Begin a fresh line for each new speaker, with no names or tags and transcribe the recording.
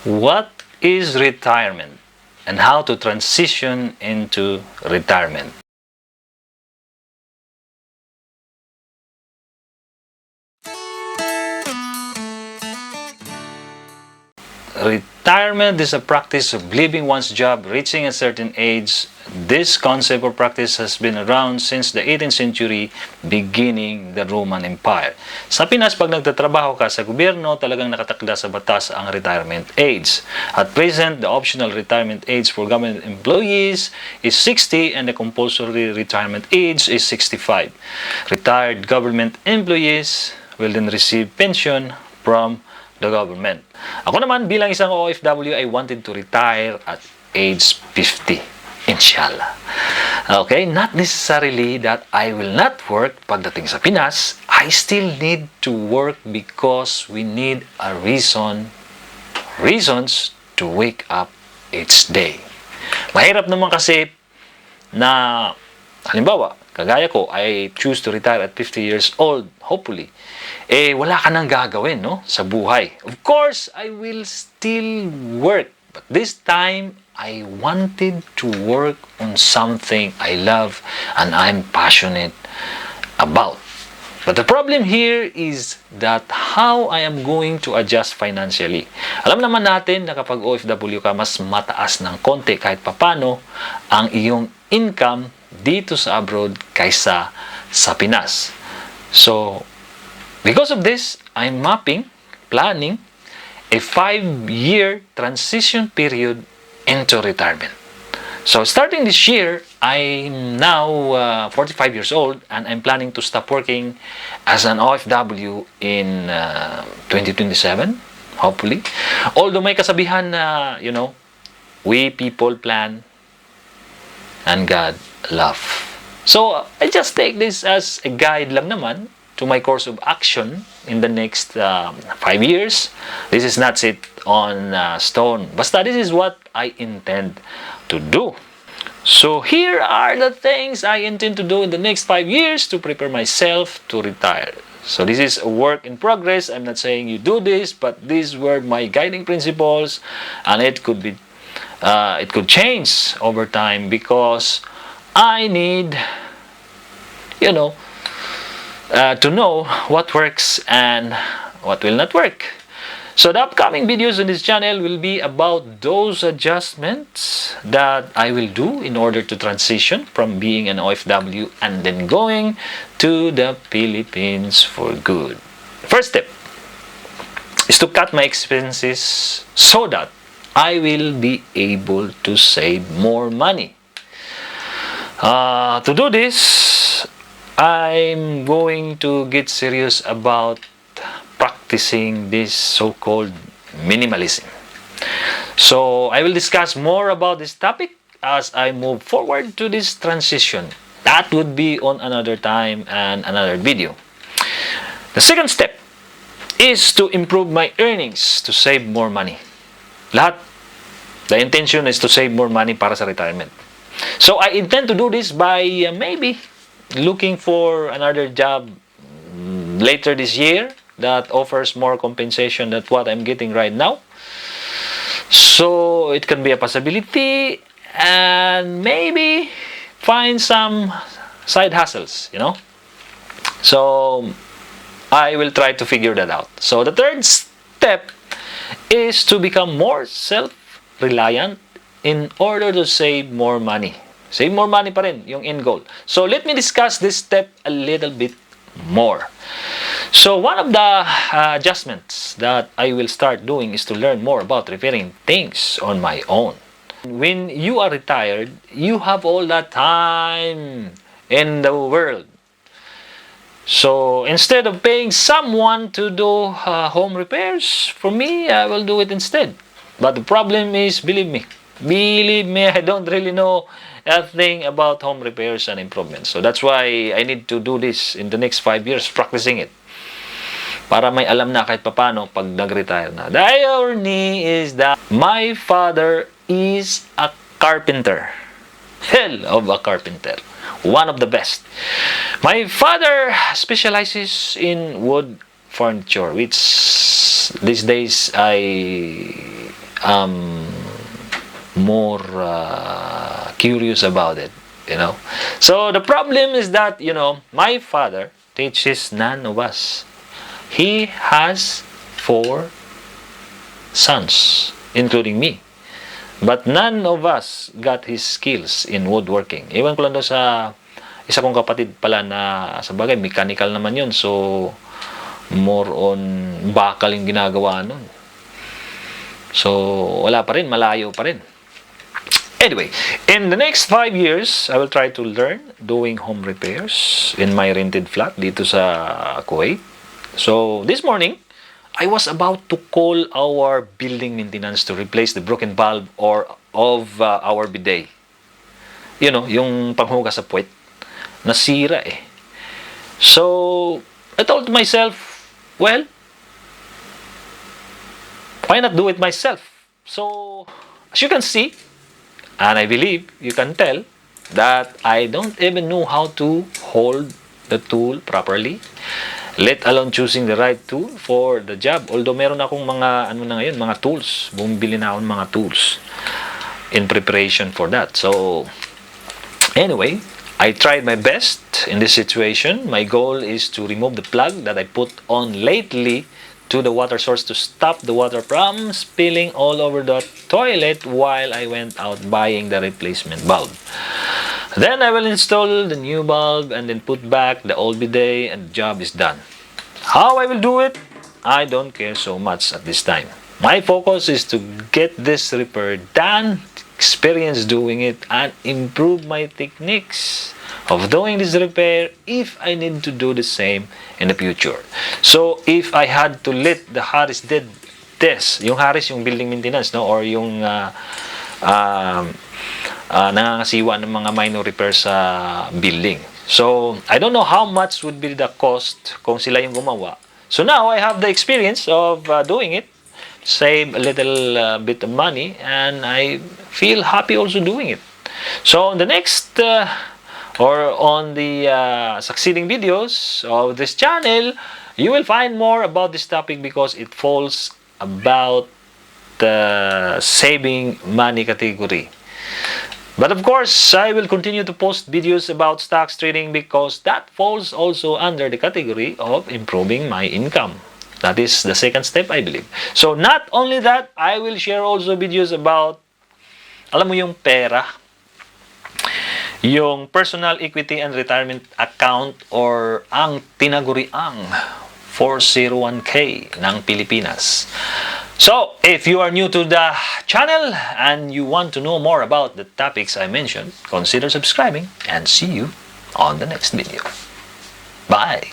What is retirement and how to transition into retirement? Retirement is a practice of leaving one's job reaching a certain age. This concept or practice has been around since the 18th century, beginning the Roman Empire. Sa Pinas, pag nagtatrabaho ka sa gobyerno, talagang nakatakda sa batas ang retirement age. At present, the optional retirement age for government employees is 60 and the compulsory retirement age is 65. Retired government employees will then receive pension from the government. Ako naman bilang isang OFW, I wanted to retire at age 50. Inshallah. Okay, not necessarily that I will not work pagdating sa Pinas. I still need to work because we need a reasons to wake up each day. Mahirap naman kasi na halimbawa, kagaya ko, I choose to retire at 50 years old, hopefully. Wala ka nang gagawin, no? Sa buhay. Of course, I will still work. But this time, I wanted to work on something I love and I'm passionate about. But the problem here is that how I am going to adjust financially. Alam naman natin na kapag OFW ka, mas mataas ng konti kahit papano ang iyong income dito sa abroad kaysa sa Pinas. So, because of this, I'm planning a 5-year transition period into retirement. So, starting this year, I'm now 45 years old and I'm planning to stop working as an OFW in 2027, hopefully. Although may kasabihan na, we people plan and God love. So, I just take this as a guide lang naman to my course of action in the next 5 years. This is not set on stone. Basta this is what I intend to do. So here are the things I intend to do in the next 5 years to prepare myself to retire. So this is a work in progress. I'm not saying you do this, but these were my guiding principles, and it could change over time because I need, to know what works and what will not work. So the upcoming videos on this channel will be about those adjustments that I will do in order to transition from being an OFW and then going to the Philippines for good. First step is to cut my expenses so that I will be able to save more money. To do this, I'm going to get serious about practicing this so-called minimalism. So I will discuss more about this topic as I move forward to this transition. That would be on another time and another video. The second step is to improve my earnings to save more money. The intention is to save more money para sa retirement. So I intend to do this by maybe looking for another job later this year that offers more compensation than what I'm getting right now. So it can be a possibility, and maybe find some side hustles, So I will try to figure that out. So the third step is to become more self-reliant in order to save more money. Save more money pa rin, yung end goal. So let me discuss this step a little bit more. So one of the adjustments that I will start doing is to learn more about repairing things on my own. When you are retired, you have all that time in the world. So instead of paying someone to do home repairs, for me, I will do it instead. But the problem is, believe me, I don't really know a thing about home repairs and improvements. So that's why I need to do this in the next 5 years, practicing it. Para may alam na kahit papano pag nag-retire na. The irony is that my father is a carpenter. Hell of a carpenter. One of the best. My father specializes in wood furniture, which these days I more curious about it, So the problem is that, my father teaches none of us. He has 4 sons, including me. But none of us got his skills in woodworking. Iwan ko lang doon sa isa kong kapatid pala na sa bagay, mechanical naman yun. So, more on bakal yung ginagawa nun. So, wala pa rin, malayo pa rin. Anyway, in the next 5 years, I will try to learn doing home repairs in my rented flat dito sa Kuwait. So, this morning, I was about to call our building maintenance to replace the broken valve of our bidet. Yung panghugas sa puwet. Nasira eh. So, I told myself, well, why not do it myself? So, as you can see, and I believe you can tell, that I don't even know how to hold the tool properly, let alone choosing the right tool for the job. Although meron akong mga tools. Bumibili na akong mga tools in preparation for that. So, anyway, I tried my best in this situation. My goal is to remove the plug that I put on lately to the water source to stop the water from spilling all over the toilet while I went out buying the replacement bulb. Then I will install the new bulb and then put back the old bidet and the job is done. How I will do it? I don't care so much at this time. My focus is to get this repair done, experience doing it, and improve my techniques of doing this repair if I need to do the same in the future. So, if I had to let the Harris did this, yung Harris, yung building maintenance, no, or yung nangangasiwa ng mga minor repairs sa building. So, I don't know how much would be the cost kung sila yung gumawa. So now, I have the experience of doing it, save a little bit of money, and I feel happy also doing it. So, on the next or on the succeeding videos of this channel, you will find more about this topic because it falls about the saving money category. But of course, I will continue to post videos about stocks trading because that falls also under the category of improving my income. That is the second step, I believe. So not only that, I will share also videos about, alam mo yung pera, yung personal equity and retirement account or ang tinaguriang 401k ng Pilipinas. So, if you are new to the channel and you want to know more about the topics I mentioned, consider subscribing and see you on the next video. Bye!